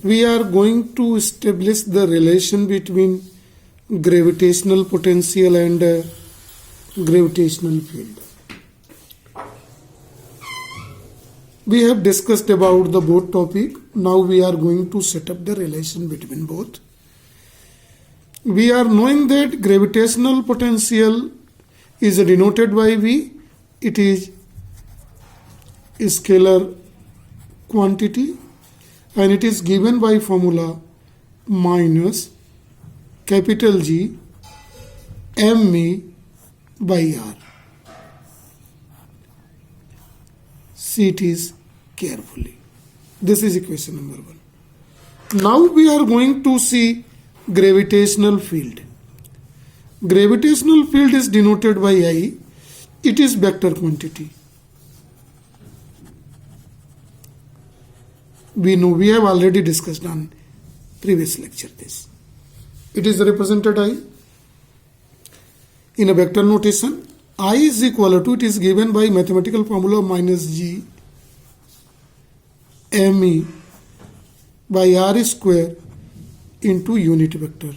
we are going to establish the relation between gravitational potential and gravitational field. We have discussed about the both topic. Now we are going to set up the relation between both. We are knowing that gravitational potential is denoted by V. It is a scalar quantity and it is given by formula minus capital G mE by R. See it is carefully. This is equation number 1. Now we are going to see gravitational field. Gravitational field is denoted by I. It is vector quantity. We know, we have already discussed on previous lecture this. It is represented I in a vector notation. I is equal to, it is given by mathematical formula minus G ME by R square into unit vector.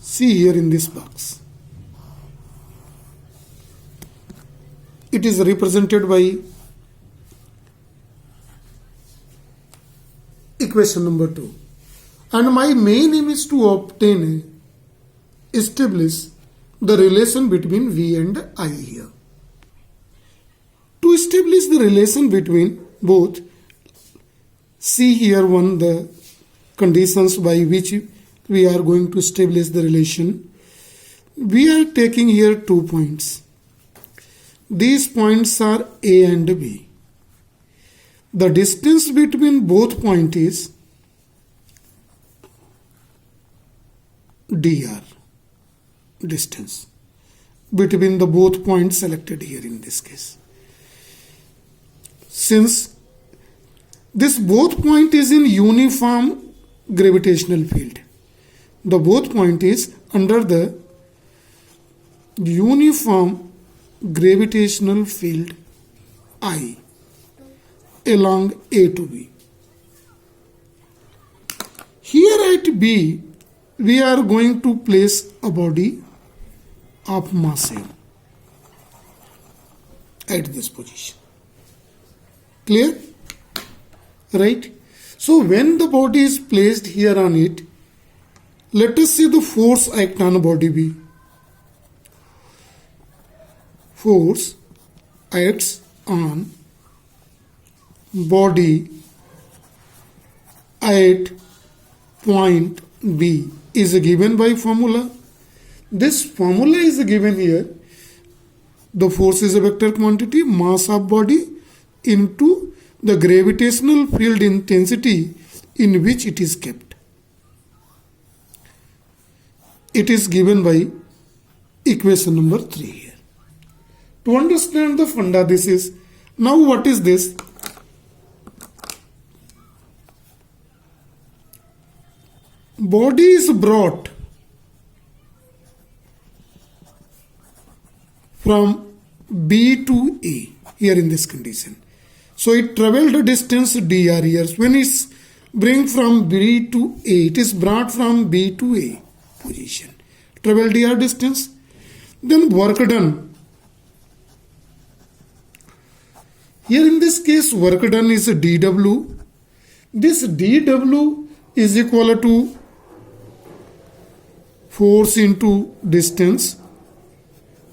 See here in this box. It is represented by equation number 2. And my main aim is to establish the relation between V and I here. To establish the relation between both, see here the conditions by which we are going to establish the relation. We are taking here 2 points. These points are A and B. The distance between both points is dr, distance between the both points selected here in this case. Since this both point is in uniform gravitational field, the both point is under the uniform gravitational field I along A to B. Here at B, we are going to place a body of mass M at this position. Clear? Right? So when the body is placed here on it, let us see the force act on body B. Force acts on body at point B is given by formula. This formula is given here. The force is a vector quantity, mass of body into the gravitational field intensity in which it is kept. It is given by equation number 3 here. To understand the funda, this is, now what is this? Body is brought from B to A here in this condition. So it traveled a distance dr here. When it's bring from B to A, it is brought from B to A position. Travel dr distance. Then work done. Here in this case, work done is dw. This dw is equal to force into distance.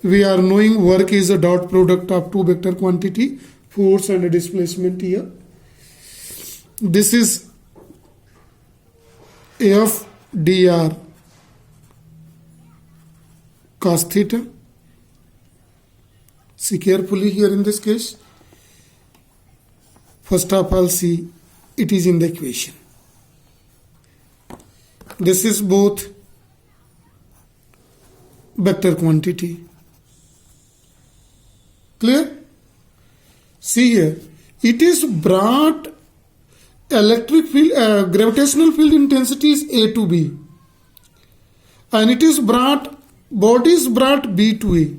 We are knowing work is a dot product of two vector quantity, force and displacement here. This is F dr cos theta. See carefully here in this case. First of all, see it is in the equation. This is both vector quantity. Clear? See here, it is brought electric field, gravitational field intensity is A to B, and it is brought, body is brought B to A.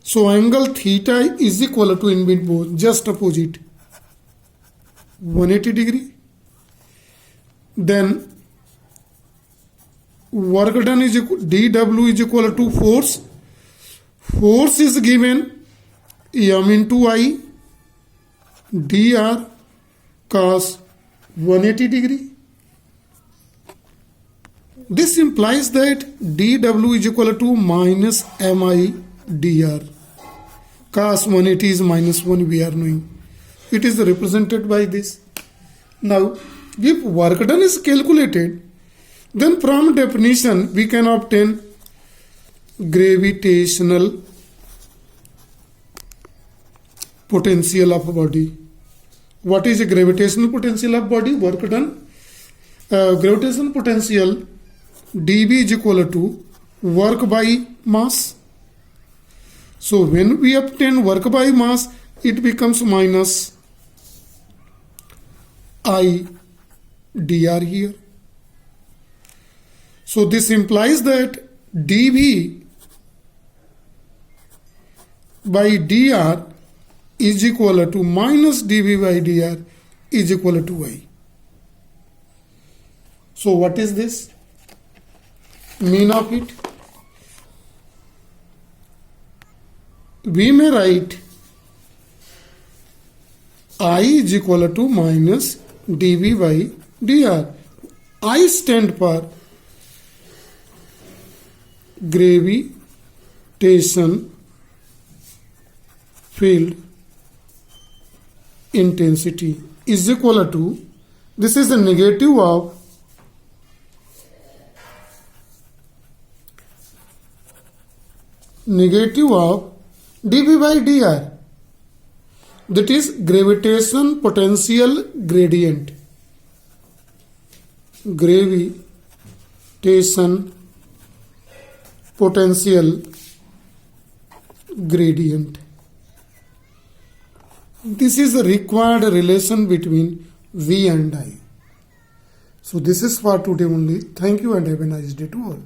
So angle theta is equal to in between both, just opposite, 180 degree. Then work done is equal, dW is equal to force. Force is given m into I dr cos 180 degree. This implies that dW is equal to minus mi dr. Cos 180 is minus 1, we are knowing. It is represented by this. Now, if work done is calculated, then from definition we can obtain gravitational potential of body. What is the gravitational potential of body? Work done. Gravitational potential dV is equal to work by mass. So when we obtain work by mass, it becomes minus I dr here. So this implies that dV by dr is equal to minus dV by dr is equal to I. So what is this? Mean of it? We may write I is equal to minus dV by dr. I stand for gravitation field intensity is equal to, this is a negative of dV by dr, that is gravitation potential gradient. Gravitation potential gradient. This is a required relation between V and I. So this is for today only. Thank you and have a nice day to all.